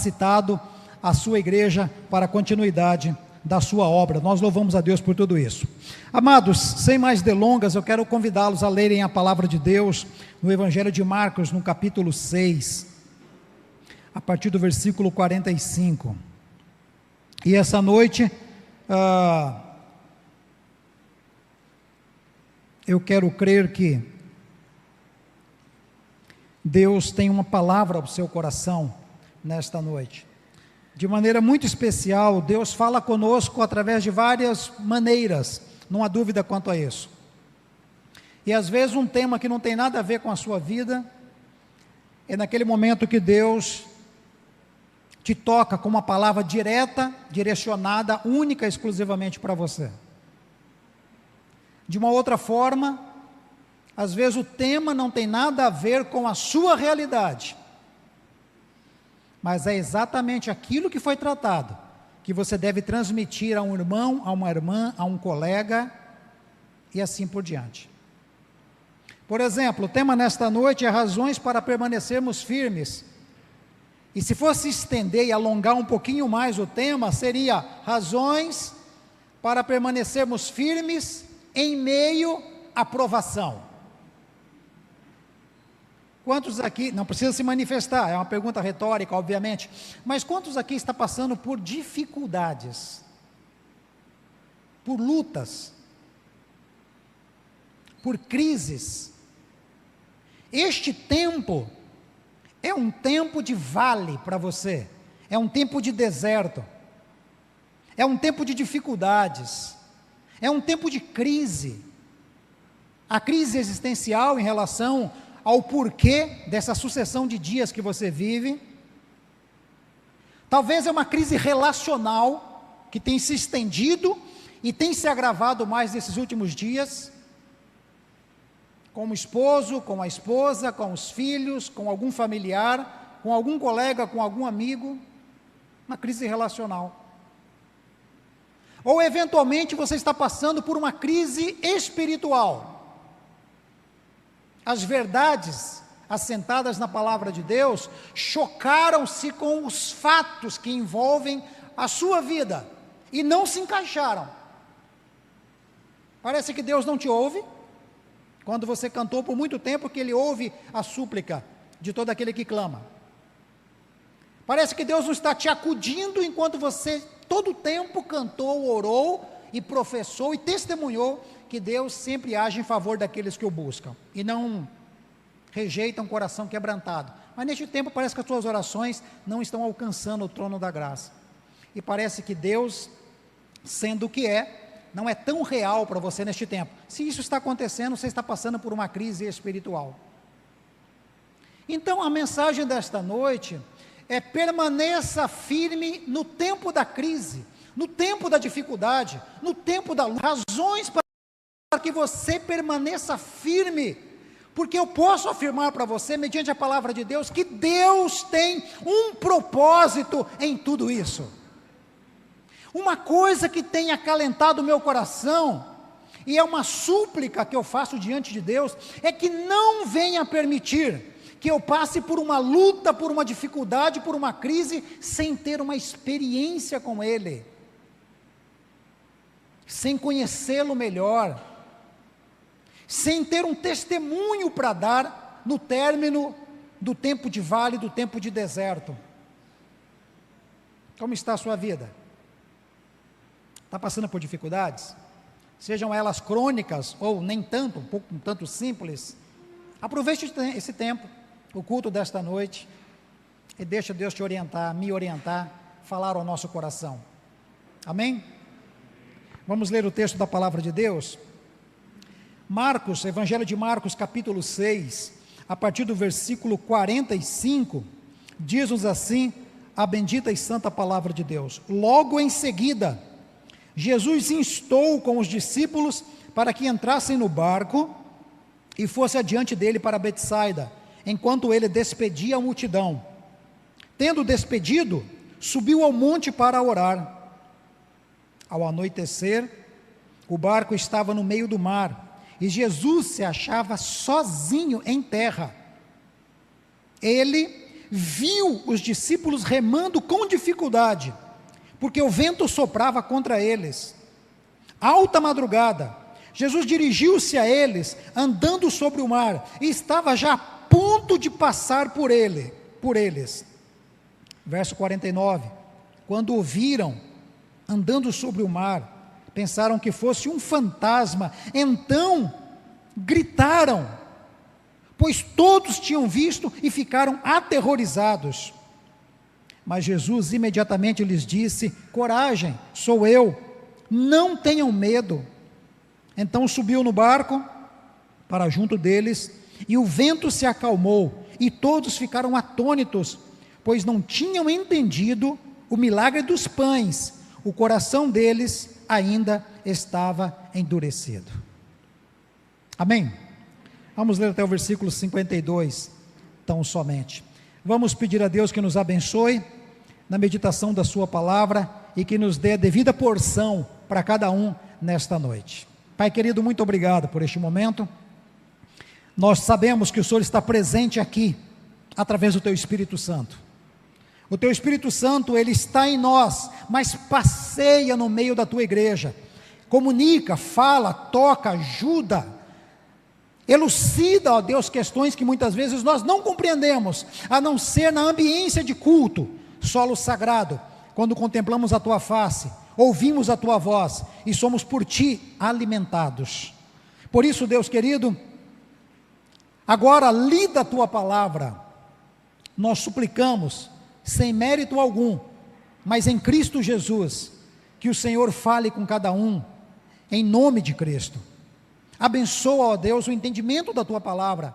capacitado a sua igreja para a continuidade da sua obra. Nós louvamos a Deus por tudo isso. Amados, sem mais delongas, eu quero convidá-los a lerem a palavra de Deus no Evangelho de Marcos, no capítulo 6, a partir do versículo 45. E essa noite, eu quero crer que Deus tem uma palavra ao seu coração nesta noite. De maneira muito especial, Deus fala conosco através de várias maneiras, não há dúvida quanto a isso. E às vezes um tema que não tem nada a ver com a sua vida, é naquele momento que Deus te toca com uma palavra direta, direcionada, única, exclusivamente para você. De uma outra forma, às vezes o tema não tem nada a ver com a sua realidade, mas é exatamente aquilo que foi tratado, que você deve transmitir a um irmão, a uma irmã, a um colega, e assim por diante. Por exemplo, o tema nesta noite é razões para permanecermos firmes. E se fosse estender e alongar um pouquinho mais o tema, seria razões para permanecermos firmes em meio à provação. Quantos aqui, não precisa se manifestar, é uma pergunta retórica, obviamente, mas quantos aqui está passando por dificuldades, por lutas, por crises? Este tempo é um tempo de vale para você, é um tempo de deserto, é um tempo de dificuldades, é um tempo de crise, a crise existencial em relação ao porquê dessa sucessão de dias que você vive. Talvez é uma crise relacional, que tem se estendido e tem se agravado mais nesses últimos dias, com o esposo, com a esposa, com os filhos, com algum familiar, com algum colega, com algum amigo, uma crise relacional. Ou eventualmente você está passando por uma crise espiritual. As verdades assentadas na palavra de Deus chocaram-se com os fatos que envolvem a sua vida e não se encaixaram. Parece que Deus não te ouve. Quando você cantou por muito tempo, que Ele ouve a súplica de todo aquele que clama. Parece que Deus não está te acudindo enquanto você todo o tempo cantou, orou e professou e testemunhou que Deus sempre age em favor daqueles que o buscam e não rejeitam um coração quebrantado. Mas neste tempo parece que as suas orações não estão alcançando o trono da graça. E parece que Deus, sendo o que é, não é tão real para você neste tempo. Se isso está acontecendo, você está passando por uma crise espiritual. Então a mensagem desta noite é: permaneça firme no tempo da crise, no tempo da dificuldade, no tempo da luta. Razões para que você permaneça firme, porque eu posso afirmar para você, mediante a palavra de Deus, que Deus tem um propósito em tudo isso. Uma coisa que tem acalentado o meu coração, e é uma súplica que eu faço diante de Deus, é que não venha permitir que eu passe por uma luta, por uma dificuldade, por uma crise, sem ter uma experiência com Ele, sem conhecê-lo melhor, sem ter um testemunho para dar no término do tempo de vale, do tempo de deserto. Como está a sua vida? Está passando por dificuldades? Sejam elas crônicas ou nem tanto, um tanto simples. Aproveite esse tempo, o culto desta noite, e deixa Deus te orientar, me orientar, falar ao nosso coração. Amém? Vamos ler o texto da palavra de Deus. Marcos, Evangelho de Marcos, capítulo 6, a partir do versículo 45, diz-nos assim a bendita e santa palavra de Deus: logo em seguida, Jesus instou com os discípulos para que entrassem no barco e fosse adiante dele para Betsaida, enquanto ele despedia a multidão. Tendo despedido, subiu ao monte para orar. Ao anoitecer, o barco estava no meio do mar, e Jesus se achava sozinho em terra. Ele, viu os discípulos remando com dificuldade, porque o vento soprava contra eles. Alta madrugada, Jesus dirigiu-se a eles, andando sobre o mar, e estava já a ponto de passar por eles. Verso 49, quando o viram andando sobre o mar, pensaram que fosse um fantasma, então gritaram, pois todos tinham visto e ficaram aterrorizados. Mas Jesus imediatamente lhes disse: coragem, sou eu, não tenham medo. Então subiu no barco para junto deles, e o vento se acalmou, e todos ficaram atônitos, pois não tinham entendido o milagre dos pães. O coração deles ainda estava endurecido. Amém? Vamos ler até o versículo 52, tão somente. Vamos pedir a Deus que nos abençoe na meditação da sua palavra e que nos dê a devida porção para cada um nesta noite. Pai querido, muito obrigado por este momento. Nós sabemos que o Senhor está presente aqui, através do Teu Espírito Santo. O Teu Espírito Santo, Ele está em nós, mas passeia no meio da Tua igreja, comunica, fala, toca, ajuda, elucida, ó Deus, questões que muitas vezes nós não compreendemos, a não ser na ambiência de culto, solo sagrado, quando contemplamos a Tua face, ouvimos a Tua voz, e somos por Ti alimentados. Por isso, Deus querido, agora lida a Tua palavra, nós suplicamos, sem mérito algum, mas em Cristo Jesus, que o Senhor fale com cada um, em nome de Cristo. Abençoa, ó Deus, o entendimento da Tua palavra,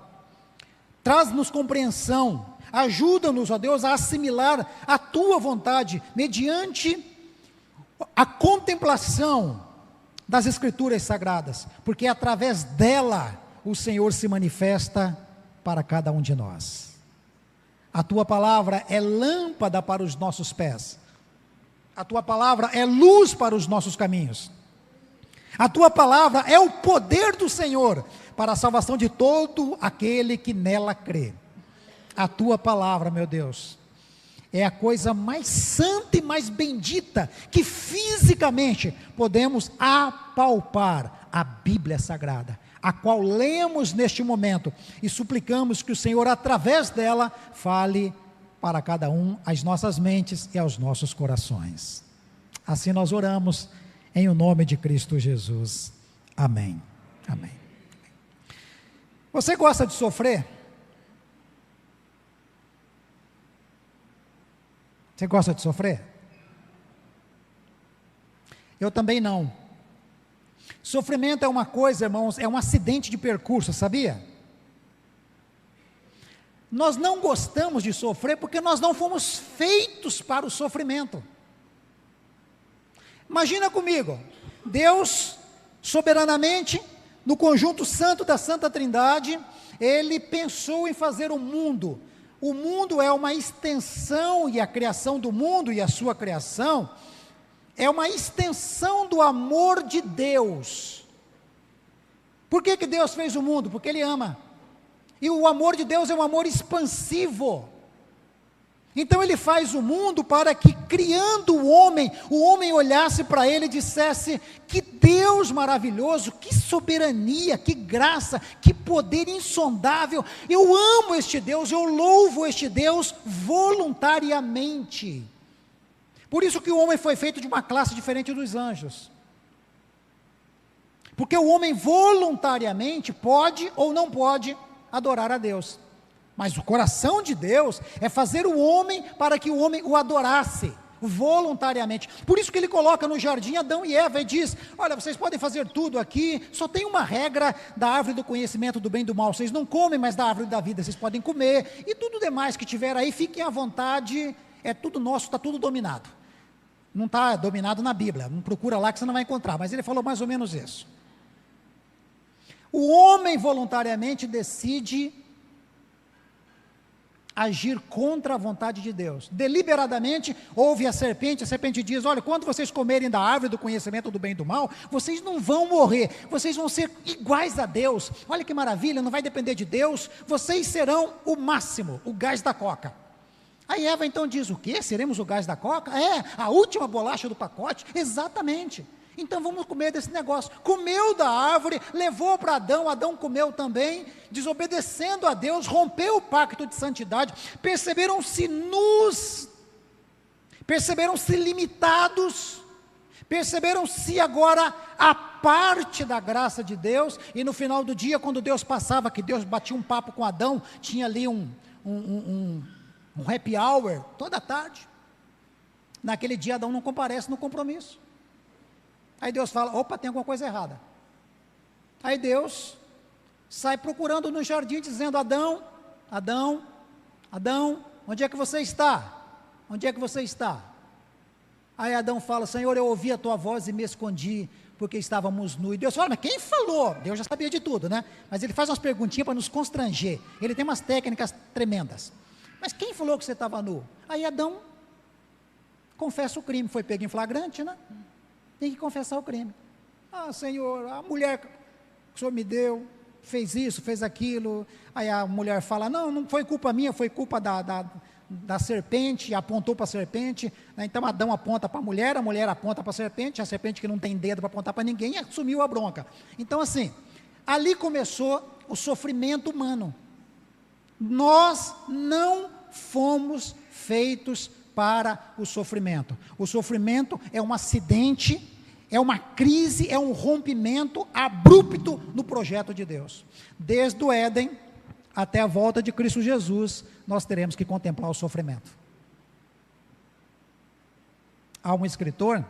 traz-nos compreensão, ajuda-nos, ó Deus, a assimilar a Tua vontade, mediante a contemplação das Escrituras Sagradas, porque através dela, o Senhor se manifesta para cada um de nós. A Tua palavra é lâmpada para os nossos pés, a Tua palavra é luz para os nossos caminhos, a Tua palavra é o poder do Senhor para a salvação de todo aquele que nela crê. A Tua palavra, meu Deus, é a coisa mais santa e mais bendita que fisicamente podemos apalpar, a Bíblia Sagrada, a qual lemos neste momento e suplicamos que o Senhor, através dela, fale para cada um às nossas mentes e aos nossos corações. Assim nós oramos em o nome de Cristo Jesus. Amém. Amém. Você gosta de sofrer? Você gosta de sofrer? Eu também não. Sofrimento é uma coisa, irmãos, é um acidente de percurso, sabia? Nós não gostamos de sofrer porque nós não fomos feitos para o sofrimento. Imagina comigo, Deus, soberanamente, no conjunto santo da Santa Trindade, Ele pensou em fazer o mundo. O mundo é uma extensão, e a criação do mundo e a sua criação é uma extensão do amor de Deus. Por que Deus fez o mundo? Porque Ele ama. E o amor de Deus é um amor expansivo. Então Ele faz o mundo para que, criando o homem olhasse para Ele e dissesse: que Deus maravilhoso, que soberania, que graça, que poder insondável, eu amo este Deus, eu louvo este Deus voluntariamente. Por isso que o homem foi feito de uma classe diferente dos anjos, porque o homem voluntariamente pode ou não pode adorar a Deus, mas o coração de Deus é fazer o homem para que o homem o adorasse voluntariamente. Por isso que Ele coloca no jardim Adão e Eva e diz: olha, vocês podem fazer tudo aqui, só tem uma regra da árvore do conhecimento do bem e do mal, vocês não comem, mas da árvore da vida vocês podem comer, e tudo demais que tiver aí, fiquem à vontade, é tudo nosso, está tudo dominado. Não está dominado na Bíblia, não procura lá que você não vai encontrar, mas Ele falou mais ou menos isso. O homem voluntariamente decide agir contra a vontade de Deus, deliberadamente ouve a serpente diz: olha, quando vocês comerem da árvore do conhecimento do bem e do mal, vocês não vão morrer, vocês vão ser iguais a Deus, olha que maravilha, não vai depender de Deus, vocês serão o máximo, o gás da coca. Aí Eva então diz, o quê? Seremos o gás da coca? É, a última bolacha do pacote? Exatamente. Então vamos comer desse negócio. Comeu da árvore, levou para Adão, Adão comeu também, desobedecendo a Deus, rompeu o pacto de santidade, perceberam-se nus, perceberam-se limitados, perceberam-se agora a parte da graça de Deus, e no final do dia, quando Deus passava, que Deus batia um papo com Adão, tinha ali um happy hour, toda tarde, naquele dia Adão não comparece no compromisso, aí Deus fala, opa, tem alguma coisa errada, aí Deus sai procurando no jardim, dizendo, Adão, Adão, Adão, onde é que você está? Onde é que você está? Aí Adão fala, Senhor, eu ouvi a tua voz e me escondi, porque estávamos nus. E Deus fala, mas quem falou? Deus já sabia de tudo, né? Mas ele faz umas perguntinhas para nos constranger, ele tem umas técnicas tremendas. Mas quem falou que você estava nu? Aí Adão confessa o crime, foi pego em flagrante, né? Tem que confessar o crime. Ah, Senhor, a mulher que o Senhor me deu, fez isso, fez aquilo. Aí a mulher fala, não, não foi culpa minha, foi culpa da serpente, apontou para a serpente, né? Então Adão aponta para a mulher aponta para a serpente que não tem dedo para apontar para ninguém, e assumiu a bronca. Então assim, ali começou o sofrimento humano. Nós não fomos feitos para o sofrimento. O sofrimento é um acidente, é uma crise, é um rompimento abrupto no projeto de Deus. Desde o Éden até a volta de Cristo Jesus, nós teremos que contemplar o sofrimento. Há um escritor,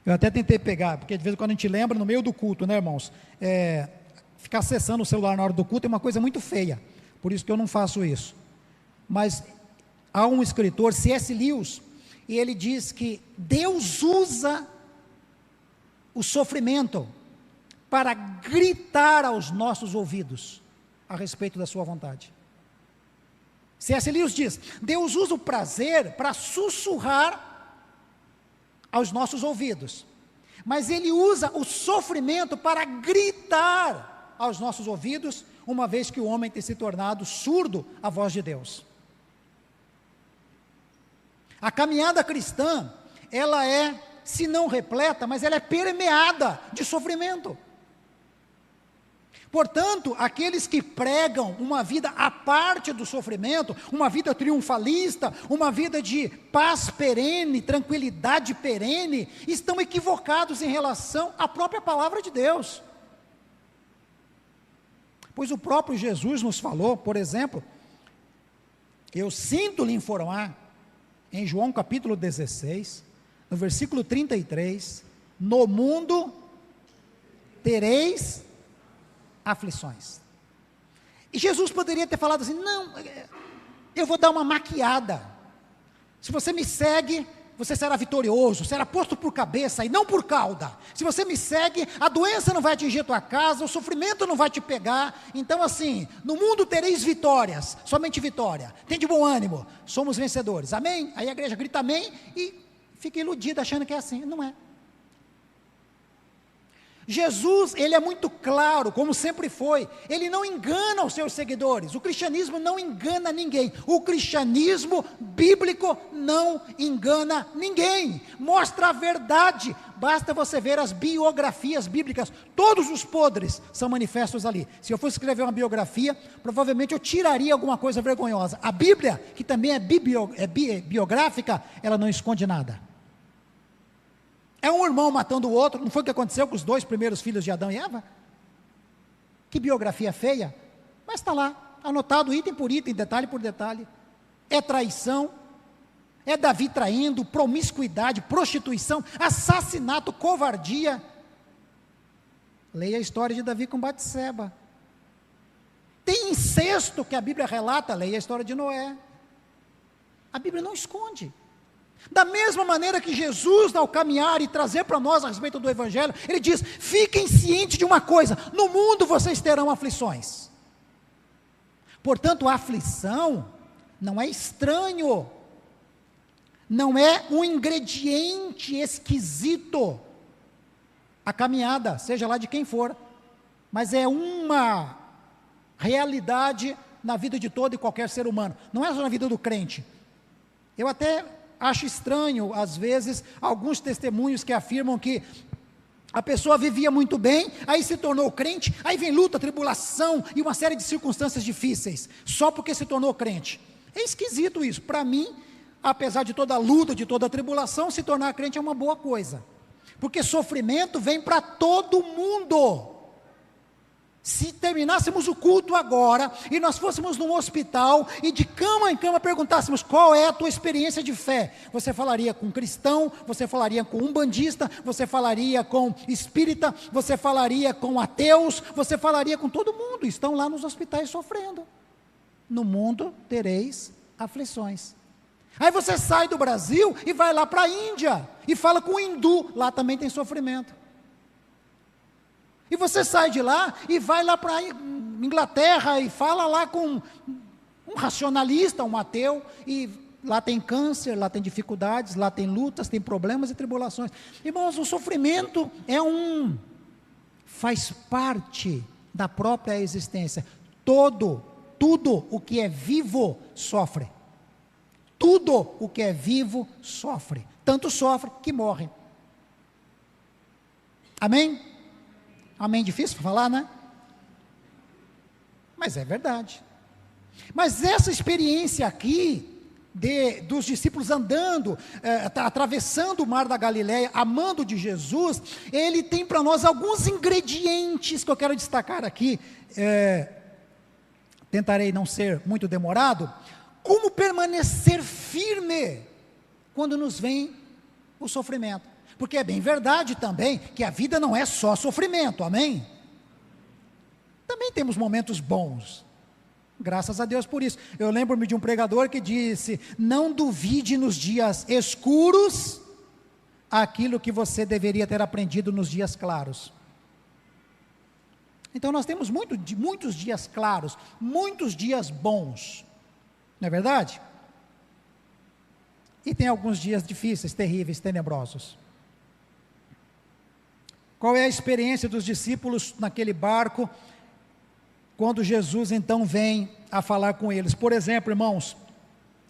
eu até tentei pegar, porque de vez em quando a gente lembra no meio do culto, né, irmãos? Ficar acessando o celular na hora do culto é uma coisa muito feia, por isso que eu não faço isso. Mas há um escritor, C.S. Lewis, e ele diz que Deus usa o sofrimento para gritar aos nossos ouvidos a respeito da sua vontade. C.S. Lewis diz, Deus usa o prazer para sussurrar aos nossos ouvidos, mas Ele usa o sofrimento para gritar aos nossos ouvidos, uma vez que o homem tem se tornado surdo à voz de Deus. A caminhada cristã, ela é, se não repleta, mas ela é permeada de sofrimento. Portanto, aqueles que pregam uma vida à parte do sofrimento, uma vida triunfalista, uma vida de paz perene, tranquilidade perene, estão equivocados em relação à própria palavra de Deus. Pois o próprio Jesus nos falou, por exemplo, eu sinto lhe informar, em João capítulo 16, no versículo 33, no mundo tereis aflições. E Jesus poderia ter falado assim, não, eu vou dar uma maquiada, se você me segue, você será vitorioso, será posto por cabeça e não por cauda, se você me segue, a doença não vai atingir a tua casa, o sofrimento não vai te pegar, então assim, no mundo tereis vitórias, somente vitória, tem de bom ânimo, somos vencedores, amém? Aí a igreja grita amém, e fica iludida achando que é assim, não é. Jesus, ele é muito claro, como sempre foi, ele não engana os seus seguidores, o cristianismo não engana ninguém, o cristianismo bíblico não engana ninguém, mostra a verdade, basta você ver as biografias bíblicas, todos os podres são manifestos ali. Se eu fosse escrever uma biografia, provavelmente eu tiraria alguma coisa vergonhosa. A Bíblia, que também é biográfica, ela não esconde nada. É um irmão matando o outro, não foi o que aconteceu com os dois primeiros filhos de Adão e Eva? Que biografia feia, mas está lá, anotado item por item, detalhe por detalhe. É traição, é Davi traindo, promiscuidade, prostituição, assassinato, covardia. Leia a história de Davi com Batseba. Tem incesto que a Bíblia relata, leia a história de Noé. A Bíblia não esconde. Da mesma maneira que Jesus, ao caminhar e trazer para nós a respeito do Evangelho, ele diz, fiquem cientes de uma coisa, no mundo vocês terão aflições. Portanto, a aflição não é estranho, não é um ingrediente esquisito, a caminhada, seja lá de quem for, mas é uma realidade na vida de todo e qualquer ser humano, não é só na vida do crente. Eu até acho estranho, às vezes, alguns testemunhos que afirmam que a pessoa vivia muito bem, aí se tornou crente, aí vem luta, tribulação e uma série de circunstâncias difíceis, só porque se tornou crente. É esquisito isso. Para mim, apesar de toda a luta, de toda a tribulação, se tornar crente é uma boa coisa, porque sofrimento vem para todo mundo. Se terminássemos o culto agora, e nós fôssemos num hospital, e de cama em cama perguntássemos, qual é a tua experiência de fé? Você falaria com cristão, você falaria com umbandista, você falaria com espírita, você falaria com ateus, você falaria com todo mundo, estão lá nos hospitais sofrendo. No mundo tereis aflições. Aí você sai do Brasil e vai lá para a Índia, e fala com o hindu, lá também tem sofrimento. E você sai de lá e vai lá para a Inglaterra e fala lá com um racionalista, um ateu, e lá tem câncer, lá tem dificuldades, lá tem lutas, tem problemas e tribulações. Irmãos, o sofrimento faz parte da própria existência. Tudo o que é vivo sofre. Tudo o que é vivo sofre. Tanto sofre que morre. Amém? Amém, difícil para falar, né? Mas é verdade. Mas essa experiência aqui, dos discípulos andando, atravessando o mar da Galileia, amando de Jesus, ele tem para nós alguns ingredientes que eu quero destacar aqui, tentarei não ser muito demorado. Como permanecer firme quando nos vem o sofrimento. Porque é bem verdade também que a vida não é só sofrimento, amém? Também temos momentos bons, graças a Deus por isso. Eu lembro-me de um pregador que disse, não duvide nos dias escuros, aquilo que você deveria ter aprendido nos dias claros. Então nós temos muitos dias claros, muitos dias bons, não é verdade? E tem alguns dias difíceis, terríveis, tenebrosos. Qual é a experiência dos discípulos naquele barco, quando Jesus então vem a falar com eles? Por exemplo, irmãos,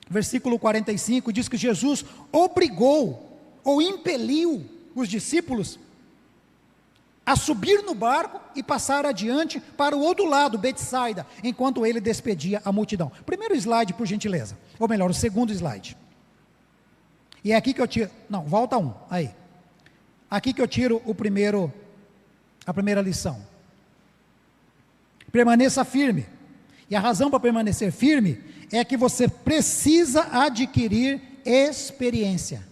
versículo 45 diz que Jesus obrigou, ou impeliu os discípulos a subir no barco e passar adiante para o outro lado, Betsaida, enquanto ele despedia a multidão. Primeiro slide, por gentileza, ou melhor, o segundo slide. E é aqui que eu tiro, não, volta um, aí. Aqui que eu tiro a primeira lição. Permaneça firme. E a razão para permanecer firme é que você precisa adquirir experiência.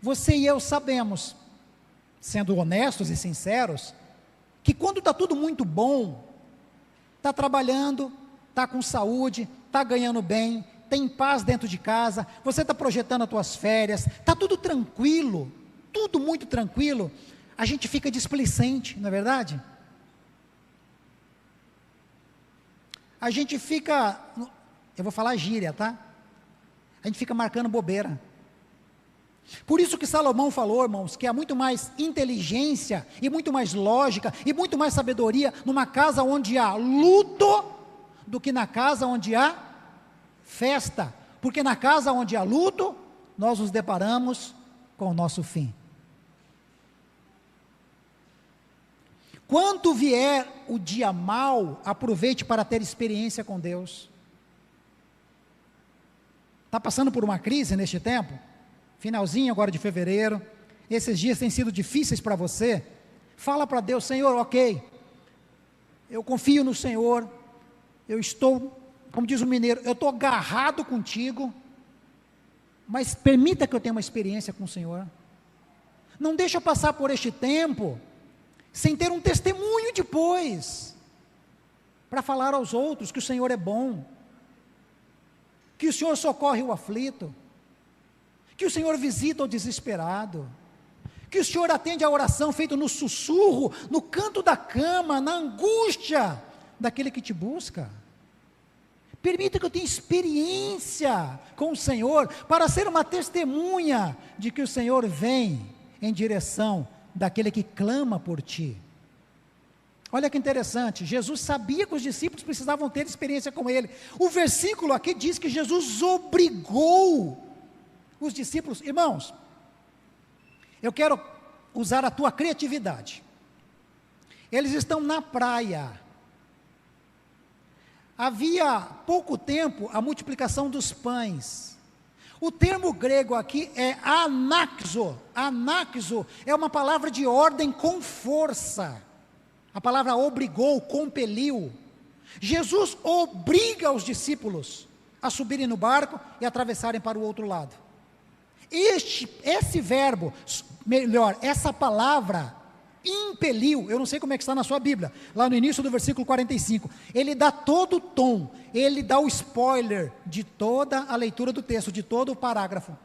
Você e eu sabemos, sendo honestos e sinceros, que quando está tudo muito bom, está trabalhando, está com saúde, está ganhando bem, tem paz dentro de casa, você está projetando as tuas férias, está tudo tranquilo, tudo muito tranquilo, a gente fica displicente, não é verdade? A gente fica, eu vou falar gíria, tá? A gente fica marcando bobeira. Por isso que Salomão falou, irmãos, que há muito mais inteligência, e muito mais lógica, e muito mais sabedoria, numa casa onde há luto, do que na casa onde há festa, porque na casa onde há luto, nós nos deparamos com o nosso fim. Quando vier o dia mau, aproveite para ter experiência com Deus. Está passando por uma crise neste tempo? Finalzinho agora de fevereiro, esses dias têm sido difíceis para você? Fala para Deus, Senhor, ok, eu confio no Senhor, eu estou, como diz o mineiro, eu estou agarrado contigo, mas permita que eu tenha uma experiência com o Senhor. Não deixa eu passar por este tempo sem ter um testemunho depois, para falar aos outros que o Senhor é bom, que o Senhor socorre o aflito, que o Senhor visita o desesperado, que o Senhor atende a oração feita no sussurro, no canto da cama, na angústia daquele que te busca. Permita que eu tenha experiência com o Senhor, para ser uma testemunha de que o Senhor vem em direção daquele que clama por ti. Olha que interessante, Jesus sabia que os discípulos precisavam ter experiência com ele. O versículo aqui diz que Jesus obrigou os discípulos. Irmãos, eu quero usar a tua criatividade. Eles estão na praia. Havia pouco tempo a multiplicação dos pães. O termo grego aqui é anaxo. Anaxo é uma palavra de ordem com força. A palavra obrigou, compeliu. Jesus obriga os discípulos a subirem no barco e atravessarem para o outro lado. Esse verbo, melhor, essa palavra, impeliu, eu não sei como é que está na sua Bíblia, lá no início do versículo 45, ele dá todo o tom, ele dá o spoiler de toda a leitura do texto, de todo o parágrafo.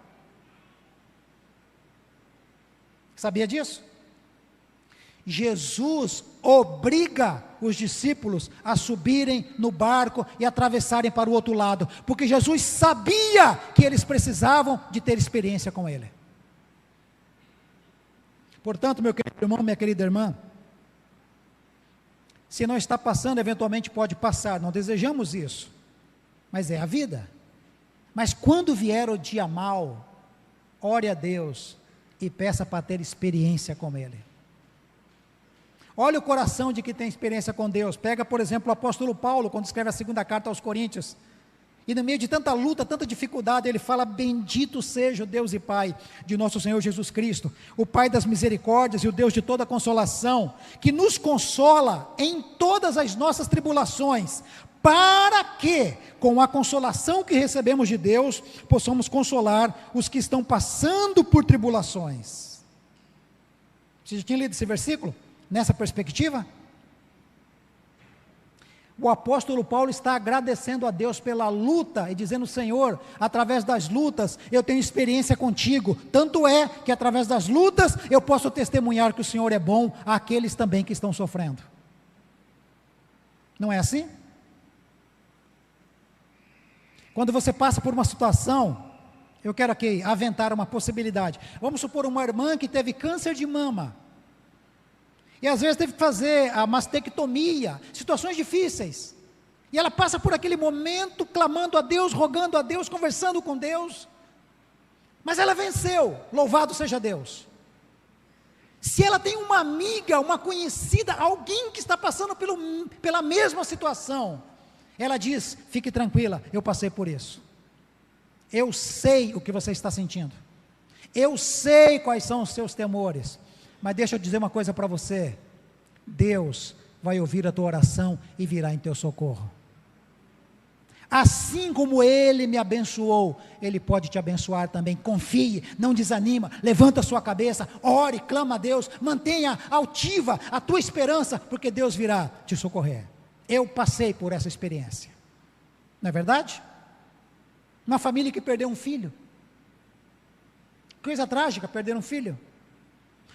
Sabia disso? Jesus obriga os discípulos a subirem no barco e atravessarem para o outro lado, porque Jesus sabia que eles precisavam de ter experiência com Ele. Portanto, meu querido irmão, minha querida irmã, se não está passando, eventualmente pode passar, não desejamos isso, mas é a vida. Mas quando vier o dia mau, ore a Deus e peça para ter experiência com Ele. Olha o coração de quem tem experiência com Deus. Pega, por exemplo, o apóstolo Paulo, quando escreve a segunda carta aos Coríntios, e no meio de tanta luta, tanta dificuldade, ele fala: bendito seja o Deus e Pai de nosso Senhor Jesus Cristo, o Pai das misericórdias e o Deus de toda consolação, que nos consola em todas as nossas tribulações, para que, com a consolação que recebemos de Deus, possamos consolar os que estão passando por tribulações. Você já tinha lido esse versículo? Nessa perspectiva? O apóstolo Paulo está agradecendo a Deus pela luta e dizendo: Senhor, através das lutas eu tenho experiência contigo, tanto é que através das lutas eu posso testemunhar que o Senhor é bom àqueles também que estão sofrendo. Não é assim? Quando você passa por uma situação, eu quero aqui aventar uma possibilidade. Vamos supor uma irmã que teve câncer de mama, e às vezes teve que fazer a mastectomia, situações difíceis, e ela passa por aquele momento clamando a Deus, rogando a Deus, conversando com Deus, mas ela venceu, louvado seja Deus. Se ela tem uma amiga, uma conhecida, alguém que está passando pela mesma situação, ela diz: fique tranquila, eu passei por isso, eu sei o que você está sentindo, eu sei quais são os seus temores, mas deixa eu dizer uma coisa para você: Deus vai ouvir a tua oração e virá em teu socorro. Assim como Ele me abençoou, Ele pode te abençoar também. Confie, não desanima, levanta a sua cabeça, ore, clama a Deus, mantenha altiva a tua esperança, porque Deus virá te socorrer. Eu passei por essa experiência, não é verdade? Uma família que perdeu um filho, coisa trágica, perder um filho.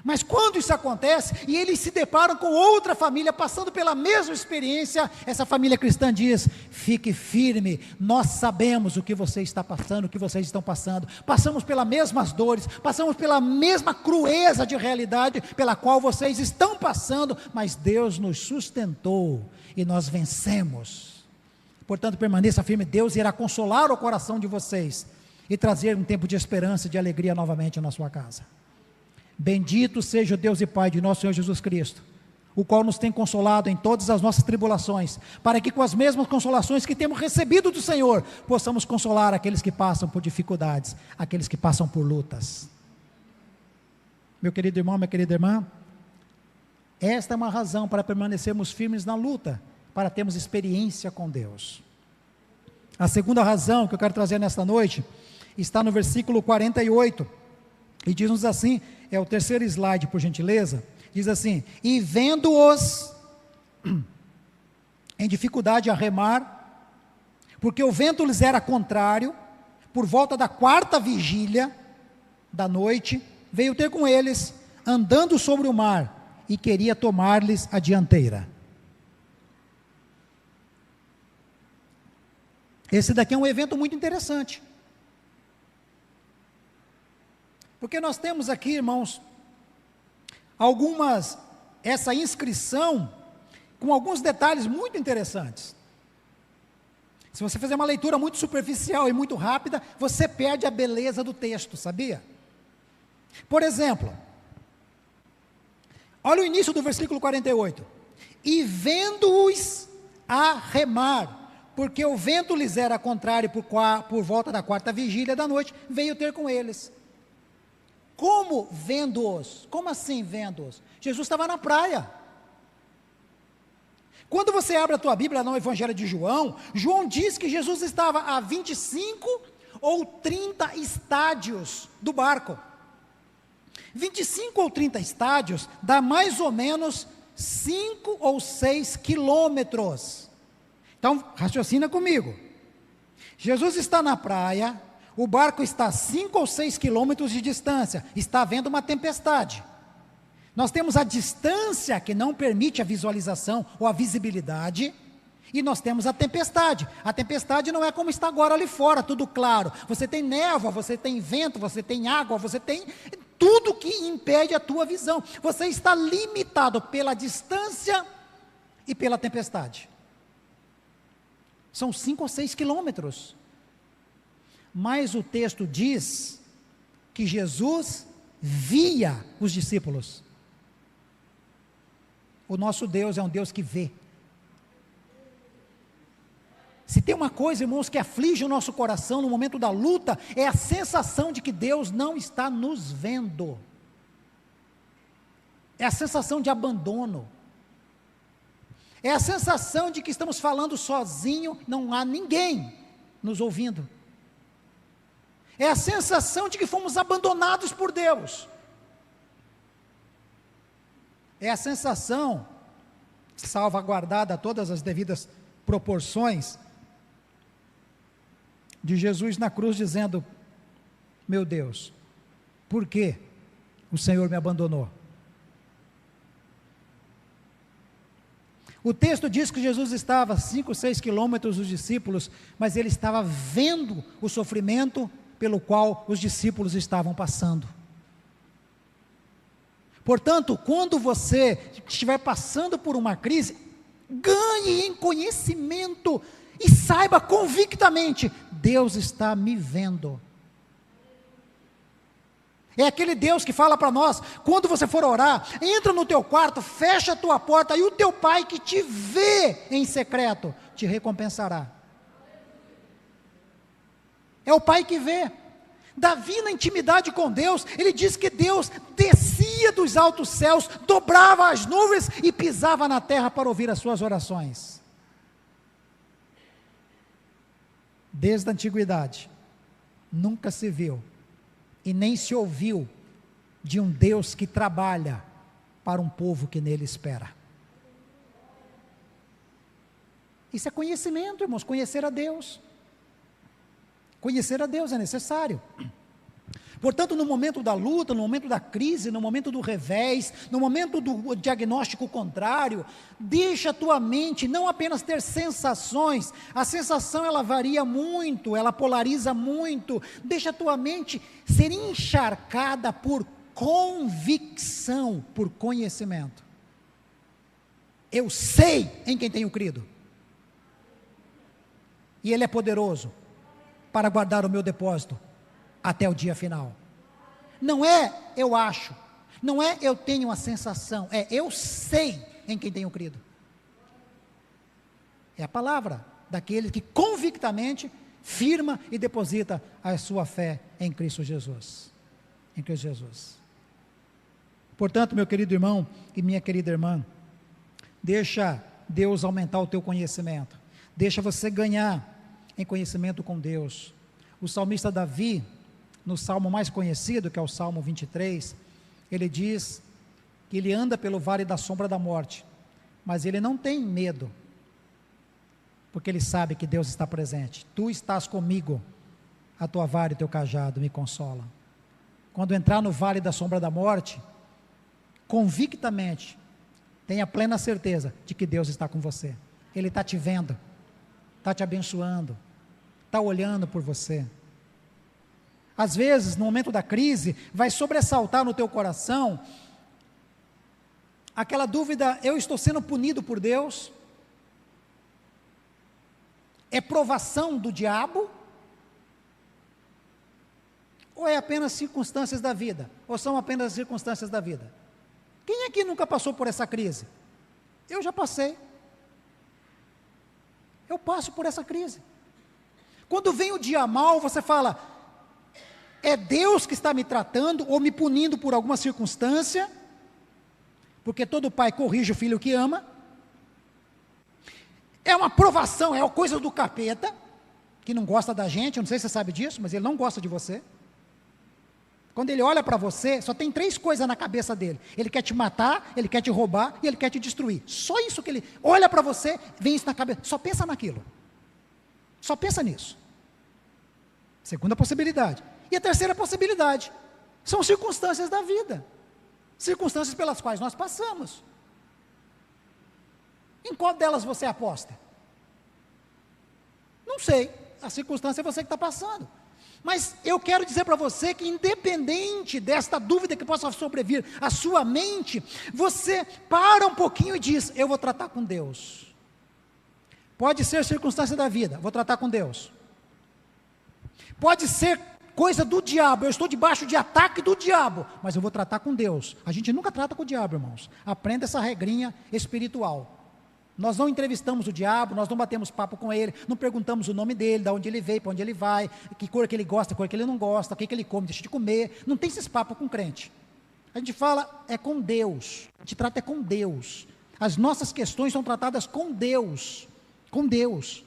Mas quando isso acontece, e eles se deparam com outra família, passando pela mesma experiência, essa família cristã diz: fique firme, nós sabemos o que você está passando, o que vocês estão passando, passamos pelas mesmas dores, passamos pela mesma crueza de realidade, pela qual vocês estão passando, mas Deus nos sustentou, e nós vencemos. Portanto, permaneça firme, Deus irá consolar o coração de vocês, e trazer um tempo de esperança e de alegria novamente na sua casa. Bendito seja o Deus e Pai de nosso Senhor Jesus Cristo, o qual nos tem consolado em todas as nossas tribulações, para que com as mesmas consolações que temos recebido do Senhor, possamos consolar aqueles que passam por dificuldades, aqueles que passam por lutas. Meu querido irmão, minha querida irmã, esta é uma razão para permanecermos firmes na luta, para termos experiência com Deus. A segunda razão que eu quero trazer nesta noite, está no versículo 48, e diz-nos assim, é o terceiro slide, por gentileza, diz assim: e vendo-os em dificuldade a remar, porque o vento lhes era contrário, por volta da 4ª vigília da noite, veio ter com eles, andando sobre o mar, e queria tomar-lhes a dianteira. Esse daqui é um evento muito interessante, porque nós temos aqui, irmãos, essa inscrição com alguns detalhes muito interessantes. Se você fizer uma leitura muito superficial e muito rápida, você perde a beleza do texto, sabia? Por exemplo, olha o início do versículo 48. E vendo-os a remar, porque o vento lhes era contrário por volta da 4ª vigília da noite, veio ter com eles. Como vendo-os? Como assim vendo-os? Jesus estava na praia. Quando você abre a tua Bíblia no Evangelho de João, João diz que Jesus estava a 25 ou 30 estádios do barco. 25 ou 30 estádios dá mais ou menos 5 ou 6 quilômetros. Então, raciocina comigo. Jesus está na praia, o barco está a 5 ou 6 quilômetros de distância, está havendo uma tempestade. Nós temos a distância que não permite a visualização ou a visibilidade, e nós temos a tempestade. A tempestade não é como está agora ali fora, tudo claro. Você tem névoa, você tem vento, você tem água, você tem tudo que impede a tua visão. Você está limitado pela distância e pela tempestade. São 5 ou 6 quilômetros. Mas o texto diz que Jesus via os discípulos. O nosso Deus é um Deus que vê. Se tem uma coisa, irmãos, que aflige o nosso coração no momento da luta, é a sensação de que Deus não está nos vendo. É a sensação de abandono. É a sensação de que estamos falando sozinho, não há ninguém nos ouvindo. É a sensação de que fomos abandonados por Deus. É a sensação, salvaguardada a todas as devidas proporções, de Jesus na cruz dizendo: meu Deus, por que o Senhor me abandonou? O texto diz que Jesus estava a 5, 6 quilômetros dos discípulos, mas ele estava vendo o sofrimento pelo qual os discípulos estavam passando. Portanto, quando você estiver passando por uma crise, ganhe em conhecimento e saiba convictamente: Deus está me vendo. É aquele Deus que fala para nós, quando você for orar, entra no teu quarto, fecha a tua porta, e o teu Pai que te vê em secreto, te recompensará. É o Pai que vê. Davi, na intimidade com Deus, ele diz que Deus descia dos altos céus, dobrava as nuvens e pisava na terra para ouvir as suas orações. Desde a antiguidade, nunca se viu e nem se ouviu de um Deus que trabalha para um povo que nele espera. Isso é conhecimento, irmãos, conhecer a Deus. Conhecer a Deus é necessário. Portanto, no momento da luta, no momento da crise, no momento do revés, no momento do diagnóstico contrário, deixa a tua mente não apenas ter sensações. A sensação, ela varia muito, ela polariza muito. Deixa a tua mente ser encharcada por convicção, por conhecimento. Eu sei em quem tenho crido, e Ele é poderoso para guardar o meu depósito até o dia final. Não é eu acho, não é eu tenho a sensação, é eu sei em quem tenho crido. É a palavra daquele que convictamente firma e deposita a sua fé em Cristo Jesus. Em Cristo Jesus. Portanto, meu querido irmão e minha querida irmã, deixa Deus aumentar o teu conhecimento, deixa você ganhar em conhecimento com Deus. O salmista Davi, no salmo mais conhecido, que é o Salmo 23, ele diz que ele anda pelo vale da sombra da morte, mas ele não tem medo, porque ele sabe que Deus está presente. Tu estás comigo, a tua vara e o teu cajado me consolam. Quando entrar no vale da sombra da morte, convictamente, tenha plena certeza de que Deus está com você. Ele está te vendo, está te abençoando, está olhando por você. Às vezes, no momento da crise, vai sobressaltar no teu coração Aquela dúvida, eu estou sendo punido por Deus? É provação do diabo? Ou é apenas circunstâncias da vida? Ou são apenas circunstâncias da vida? Quem aqui nunca passou por essa crise? Eu já passei. Eu passo por essa crise. Quando vem o dia mal, você fala, é Deus que está me tratando ou me punindo por alguma circunstância? Porque todo pai corrige o filho que ama. É uma provação, é uma coisa do capeta, que não gosta da gente, eu não sei se você sabe disso, mas ele não gosta de você. Quando ele olha para você, só tem 3 coisas na cabeça dele. Ele quer te matar, ele quer te roubar e ele quer te destruir. Só isso que ele olha para você, vem isso na cabeça, só pensa naquilo. Só pensa nisso. Segunda possibilidade. E a terceira possibilidade, são circunstâncias da vida. Circunstâncias pelas quais nós passamos. Em qual delas você aposta? Não sei, a circunstância é você que está passando. Mas eu quero dizer para você que independente desta dúvida que possa sobrevir à sua mente, você para um pouquinho e diz, eu vou tratar com Deus. Pode ser circunstância da vida, vou tratar com Deus. Pode ser coisa do diabo, eu estou debaixo de ataque do diabo, mas eu vou tratar com Deus. A gente nunca trata com o diabo, irmãos. Aprenda essa regrinha espiritual. Nós não entrevistamos o diabo, nós não batemos papo com ele, não perguntamos o nome dele, de onde ele veio, para onde ele vai, que cor que ele gosta, que cor que ele não gosta, o que ele come, deixa de comer. Não tem esses papos com crente. A gente fala, é com Deus, a gente trata com Deus. As nossas questões são tratadas com Deus, com Deus.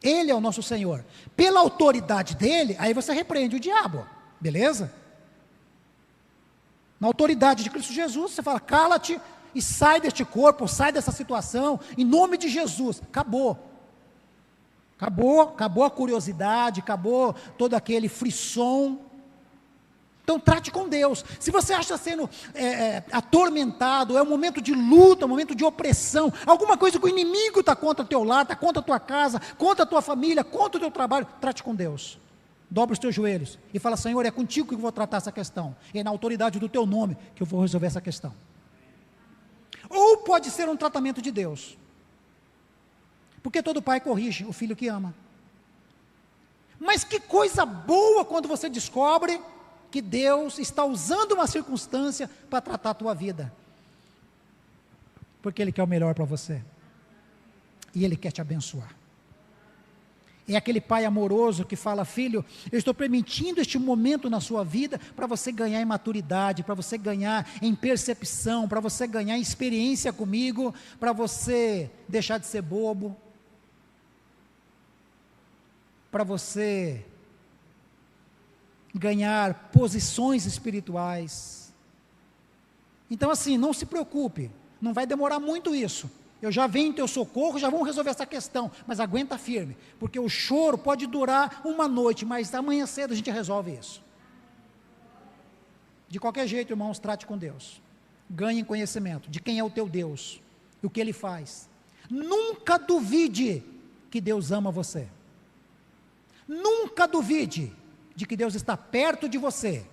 Ele é o nosso Senhor. Pela autoridade dele, aí você repreende o diabo, beleza? Na autoridade de Cristo Jesus, você fala, cala-te, e sai deste corpo, sai dessa situação, em nome de Jesus, acabou a curiosidade, acabou todo aquele frisson. Então trate com Deus. Se você acha sendo atormentado, é um momento de luta, um momento de opressão, alguma coisa que o inimigo está contra o teu lado, está contra a tua casa, contra a tua família, contra o teu trabalho, trate com Deus. Dobra os teus joelhos e fala, Senhor, é contigo que eu vou tratar essa questão, é na autoridade do teu nome que eu vou resolver essa questão. Ou pode ser um tratamento de Deus, porque todo pai corrige o filho que ama. Mas que coisa boa quando você descobre que Deus está usando uma circunstância para tratar a tua vida, porque Ele quer o melhor para você, e Ele quer te abençoar. É aquele pai amoroso que fala, filho, eu estou permitindo este momento na sua vida para você ganhar em maturidade, para você ganhar em percepção, para você ganhar em experiência comigo, para você deixar de ser bobo, para você ganhar posições espirituais. Então assim, não se preocupe, não vai demorar muito isso. Eu já venho em teu socorro, já vamos resolver essa questão, mas aguenta firme, porque o choro pode durar uma noite, mas amanhã cedo a gente resolve isso. De qualquer jeito, irmãos, trate com Deus. Ganhe conhecimento de quem é o teu Deus, e o que Ele faz. Nunca duvide que Deus ama você. Nunca duvide de que Deus está perto de você.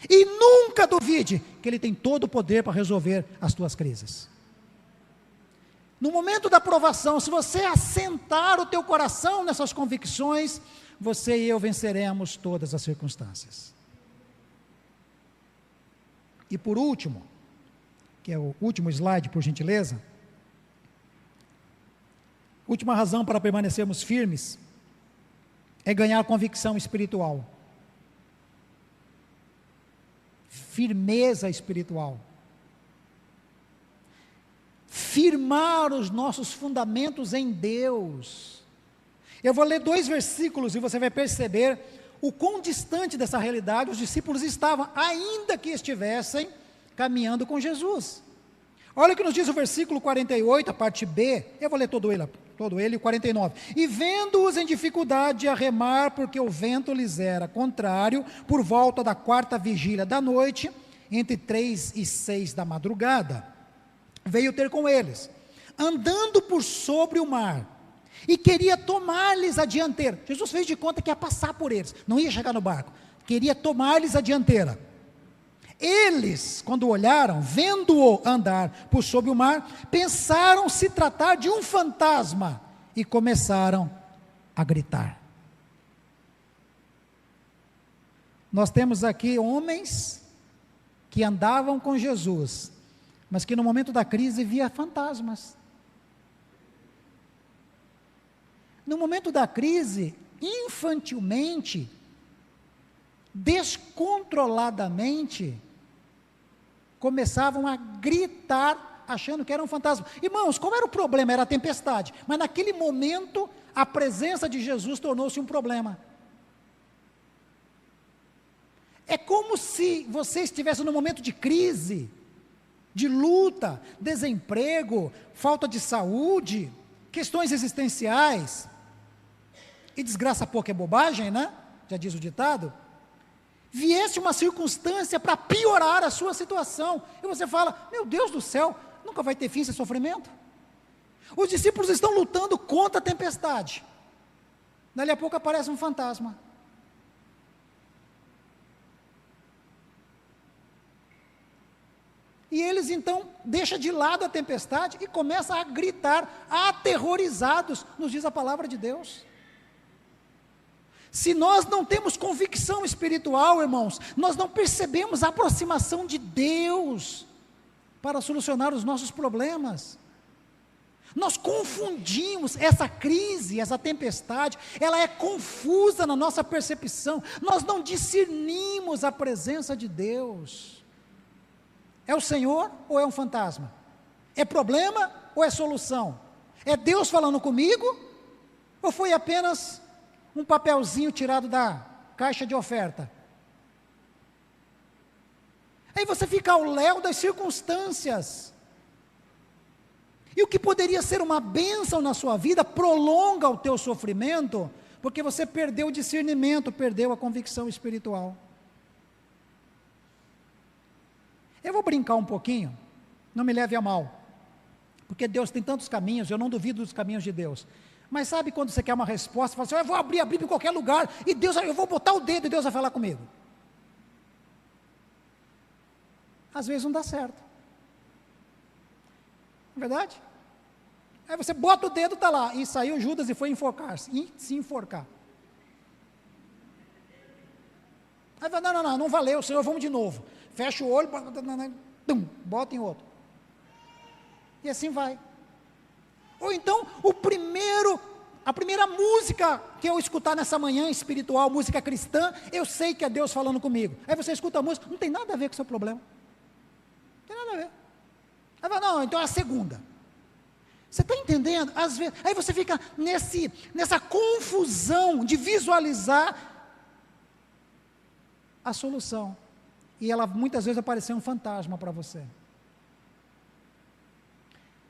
E nunca duvide que Ele tem todo o poder para resolver as tuas crises. No momento da provação, se você assentar o teu coração nessas convicções, você e eu venceremos todas as circunstâncias. E por último, que é o último slide, por gentileza, última razão para permanecermos firmes, é ganhar convicção espiritual. Firmeza espiritual. Firmar os nossos fundamentos em Deus. Eu vou ler 2 versículos e você vai perceber o quão distante dessa realidade os discípulos estavam, ainda que estivessem caminhando com Jesus. Olha o que nos diz o versículo 48, a parte B, eu vou ler todo ele, o 49. E vendo-os em dificuldade a remar, porque o vento lhes era contrário, por volta da 4ª vigília da noite, entre 3 e 6 da madrugada, veio ter com eles, andando por sobre o mar, e queria tomar-lhes a dianteira. Jesus fez de conta que ia passar por eles, não ia chegar no barco, queria tomar-lhes a dianteira. Eles, quando olharam, vendo-o andar por sobre o mar, pensaram se tratar de um fantasma e começaram a gritar. Nós temos aqui homens que andavam com Jesus, mas que no momento da crise via fantasmas. No momento da crise, infantilmente, descontroladamente, começavam a gritar, achando que era um fantasma. Irmãos, qual era o problema? Era a tempestade. Mas naquele momento, a presença de Jesus tornou-se um problema. É como se você estivesse num momento de crise, de luta, desemprego, falta de saúde, questões existenciais. E desgraça pouco é bobagem, né? Já diz o ditado. Viesse uma circunstância para piorar a sua situação, e você fala, meu Deus do céu, nunca vai ter fim esse sofrimento? Os discípulos estão lutando contra a tempestade, dali a pouco aparece um fantasma. E eles então deixam de lado a tempestade e começam a gritar, aterrorizados, nos diz a palavra de Deus. Se nós não temos convicção espiritual, irmãos, nós não percebemos a aproximação de Deus para solucionar os nossos problemas. Nós confundimos essa crise, essa tempestade, ela é confusa na nossa percepção, nós não discernimos a presença de Deus. É o Senhor ou é um fantasma? É problema ou é solução? É Deus falando comigo ou foi apenas um papelzinho tirado da caixa de oferta? Aí você fica ao léu das circunstâncias. E o que poderia ser uma bênção na sua vida, prolonga o teu sofrimento, porque você perdeu o discernimento, perdeu a convicção espiritual. Eu vou brincar um pouquinho, não me leve a mal, porque Deus tem tantos caminhos, eu não duvido dos caminhos de Deus. Mas sabe quando você quer uma resposta, fala assim, eu vou abrir a Bíblia em qualquer lugar, e Deus, eu vou botar o dedo e Deus vai falar comigo. Às vezes não dá certo. Não é verdade? Aí você bota o dedo, está lá, e saiu Judas e foi enforcar-se, se enforcar. Aí fala, não valeu, Senhor, vamos de novo. Fecha o olho, bota em outro. E assim vai. Ou então, a primeira música que eu escutar nessa manhã espiritual, música cristã, eu sei que é Deus falando comigo. Aí você escuta a música, não tem nada a ver com o seu problema. Não tem nada a ver. Aí fala, não, então é a segunda. Você está entendendo? Às vezes, aí você fica nessa confusão de visualizar a solução. E ela muitas vezes apareceu um fantasma para você.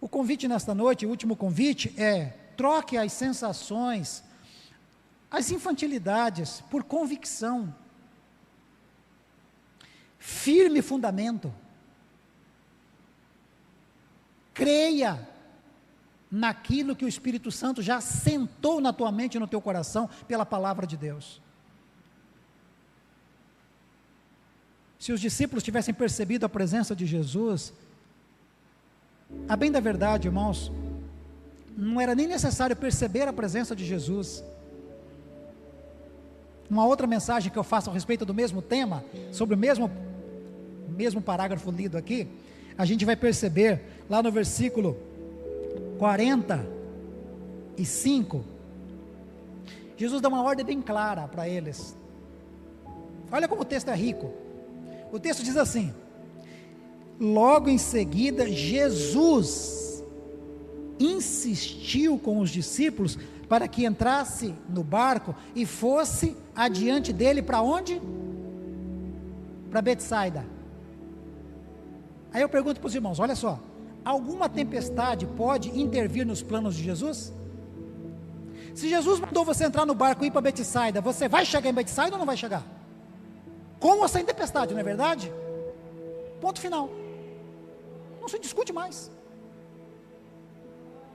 O convite nesta noite, o último convite é, troque as sensações, as infantilidades por convicção. Firme fundamento. Creia naquilo que o Espírito Santo já assentou na tua mente e no teu coração pela palavra de Deus. Se os discípulos tivessem percebido a presença de Jesus, a bem da verdade, irmãos, não era nem necessário perceber a presença de Jesus. Uma outra mensagem que eu faço a respeito do mesmo tema, sobre o mesmo parágrafo lido aqui, a gente vai perceber lá no versículo 45, Jesus dá uma ordem bem clara para eles. Olha como o texto é rico. O texto diz assim: logo em seguida, Jesus insistiu com os discípulos para que entrasse no barco e fosse adiante dele para onde? Para Betsaida. Aí eu pergunto para os irmãos, olha só, alguma tempestade pode intervir nos planos de Jesus? Se Jesus mandou você entrar no barco e ir para Betsaida, você vai chegar em Betsaida ou não vai chegar? Com ou sem tempestade, não é verdade? Ponto final. Não se discute mais.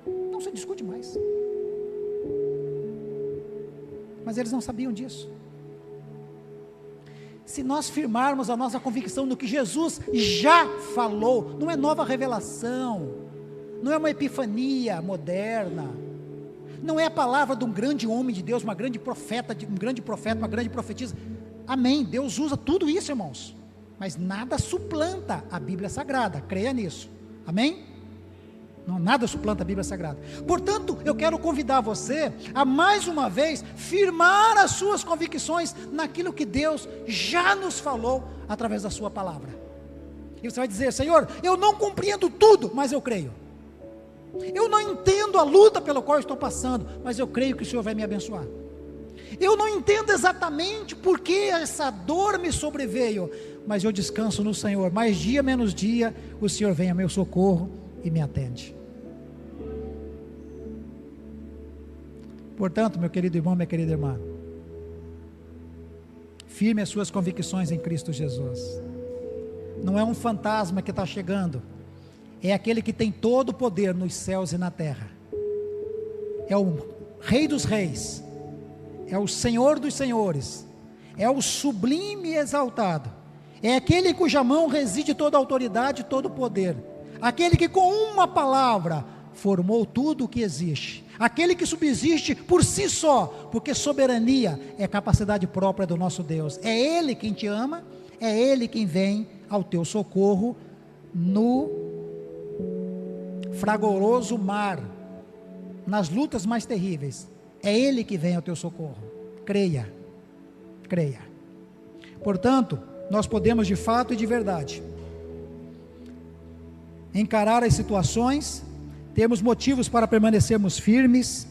Não se discute mais. Mas eles não sabiam disso. se nós firmarmos a nossa convicção no que Jesus já falou, não é nova revelação, não é uma epifania moderna, não é a palavra de um grande homem de Deus, uma grande profeta, uma grande profetisa. Amém, Deus usa tudo isso, irmãos, mas nada suplanta a Bíblia Sagrada, creia nisso, amém? Não, nada suplanta a Bíblia Sagrada. Portanto, eu quero convidar você a mais uma vez firmar as suas convicções naquilo que Deus já nos falou através da sua palavra. E você vai dizer: Senhor, eu não compreendo tudo, mas eu creio. Eu não entendo a luta pela qual eu estou passando, mas eu creio que o Senhor vai me abençoar. Eu não entendo exatamente por que essa dor me sobreveio, mas eu descanso no Senhor. Mais dia menos dia, o Senhor vem a meu socorro e me atende. Portanto, meu querido irmão, minha querida irmã, firme as suas convicções em Cristo Jesus. Não é um fantasma que está chegando, é aquele que tem todo o poder nos céus e na terra. É o Rei dos Reis, é o Senhor dos Senhores, é o sublime e exaltado, é aquele cuja mão reside toda a autoridade e todo o poder, aquele que com uma palavra formou tudo o que existe, aquele que subsiste por si só, porque soberania é capacidade própria do nosso Deus. É Ele quem te ama, é Ele quem vem ao teu socorro no fragoroso mar, nas lutas mais terríveis. É Ele que vem ao teu socorro. Creia, creia. Portanto, nós podemos de fato e de verdade encarar as situações. Temos motivos para permanecermos firmes,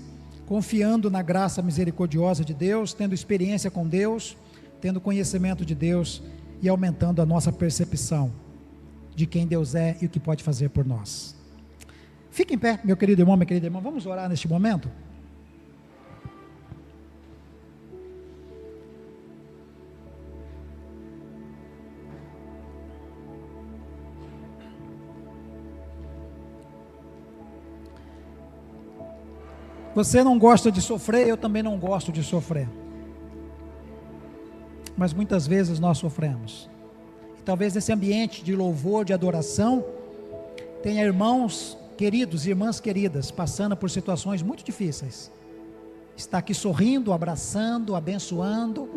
confiando na graça misericordiosa de Deus, tendo experiência com Deus, tendo conhecimento de Deus e aumentando a nossa percepção de quem Deus é e o que pode fazer por nós. Fique em pé, meu querido irmão, minha querida irmã, vamos orar neste momento? Você não gosta de sofrer, eu também não gosto de sofrer. Mas muitas vezes nós sofremos. E talvez nesse ambiente de louvor, de adoração, tenha irmãos queridos e irmãs queridas passando por situações muito difíceis. Está aqui sorrindo, abraçando, abençoando,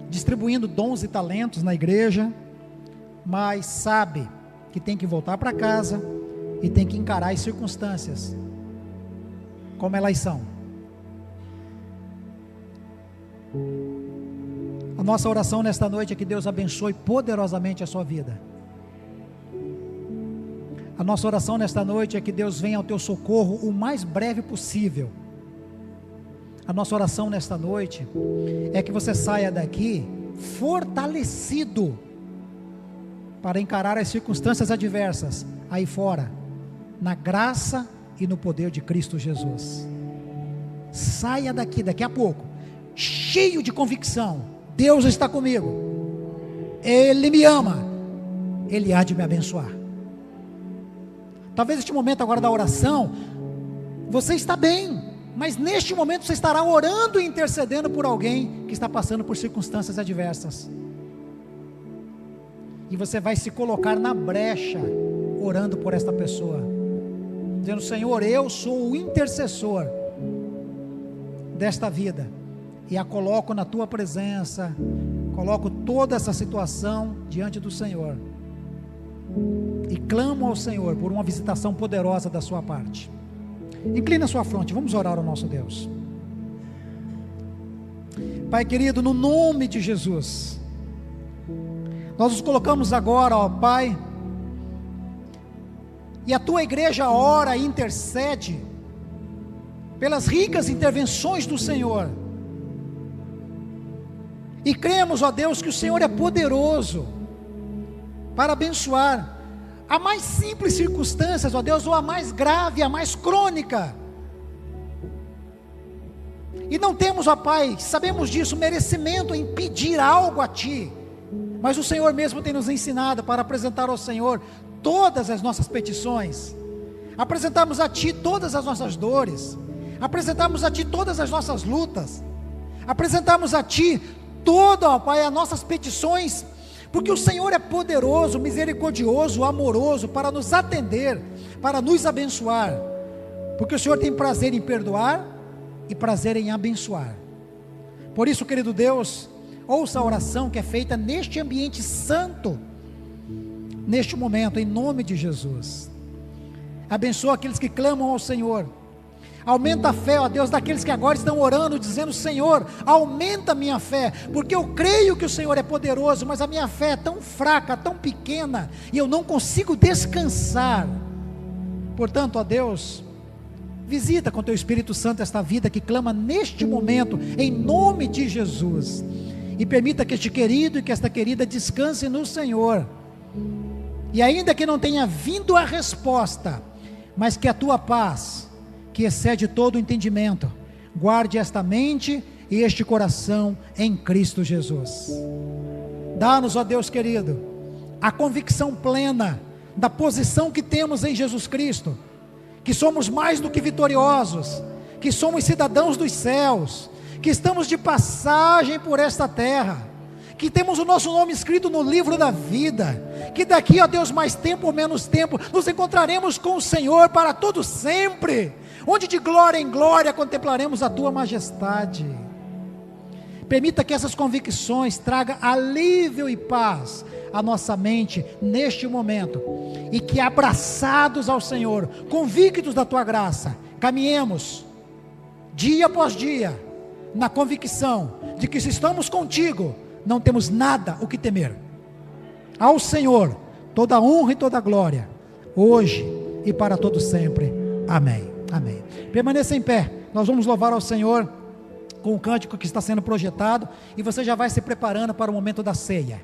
distribuindo dons e talentos na igreja, mas sabe que tem que voltar para casa e tem que encarar as circunstâncias como elas são. A nossa oração nesta noite é que Deus abençoe poderosamente a sua vida. A nossa oração nesta noite é que Deus venha ao teu socorro o mais breve possível. A nossa oração nesta noite é que você saia daqui fortalecido para encarar as circunstâncias adversas aí fora, na graça e no poder de Cristo Jesus. Saia daqui a pouco, cheio de convicção: Deus está comigo, Ele me ama, Ele há de me abençoar. Talvez este momento agora da oração, você está bem, mas neste momento você estará orando e intercedendo por alguém que está passando por circunstâncias adversas, e você vai se colocar na brecha, orando por esta pessoa, dizendo: Senhor, eu sou o intercessor desta vida, e a coloco na tua presença, coloco toda essa situação diante do Senhor, e clamo ao Senhor por uma visitação poderosa da sua parte. Inclina a sua fronte, vamos orar ao nosso Deus. Pai querido, no nome de Jesus, nós nos colocamos agora, ó Pai, e a tua igreja ora e intercede pelas ricas intervenções do Senhor, e cremos, ó Deus, que o Senhor é poderoso para abençoar a mais simples circunstâncias, ó Deus, ou a mais grave, a mais crônica. E não temos, ó Pai, sabemos disso, merecimento em pedir algo a Ti, mas o Senhor mesmo tem nos ensinado para apresentar ao Senhor todas as nossas petições, apresentarmos a Ti todas as nossas dores, apresentarmos a Ti todas as nossas lutas, apresentarmos a Ti todas, ó Pai, as nossas petições, porque o Senhor é poderoso, misericordioso, amoroso, para nos atender, para nos abençoar, porque o Senhor tem prazer em perdoar e prazer em abençoar. Por isso, querido Deus, ouça a oração que é feita neste ambiente santo, neste momento, em nome de Jesus. Abençoa aqueles que clamam ao Senhor. Aumenta a fé, ó Deus, daqueles que agora estão orando, dizendo: Senhor, aumenta a minha fé, porque eu creio que o Senhor é poderoso, mas a minha fé é tão fraca, tão pequena, e eu não consigo descansar. Portanto, ó Deus, visita com teu Espírito Santo esta vida que clama neste momento, em nome de Jesus, e permita que este querido e que esta querida descanse no Senhor, e ainda que não tenha vindo a resposta, mas que a tua paz, que excede todo o entendimento, guarde esta mente e este coração em Cristo Jesus. Dá-nos, ó Deus querido, a convicção plena da posição que temos em Jesus Cristo, que somos mais do que vitoriosos, que somos cidadãos dos céus, que estamos de passagem por esta terra, que temos o nosso nome escrito no livro da vida, que daqui, ó Deus, mais tempo ou menos tempo, nos encontraremos com o Senhor para todo sempre, onde de glória em glória contemplaremos a tua majestade. Permita que essas convicções tragam alívio e paz à nossa mente neste momento, e que, abraçados ao Senhor, convictos da tua graça, caminhemos dia após dia na convicção de que, se estamos contigo, não temos nada o que temer. Ao Senhor toda a honra e toda a glória, hoje e para todo sempre. Amém. Amém. Permaneça em pé. Nós vamos louvar ao Senhor com o cântico que está sendo projetado, e você já vai se preparando para o momento da ceia.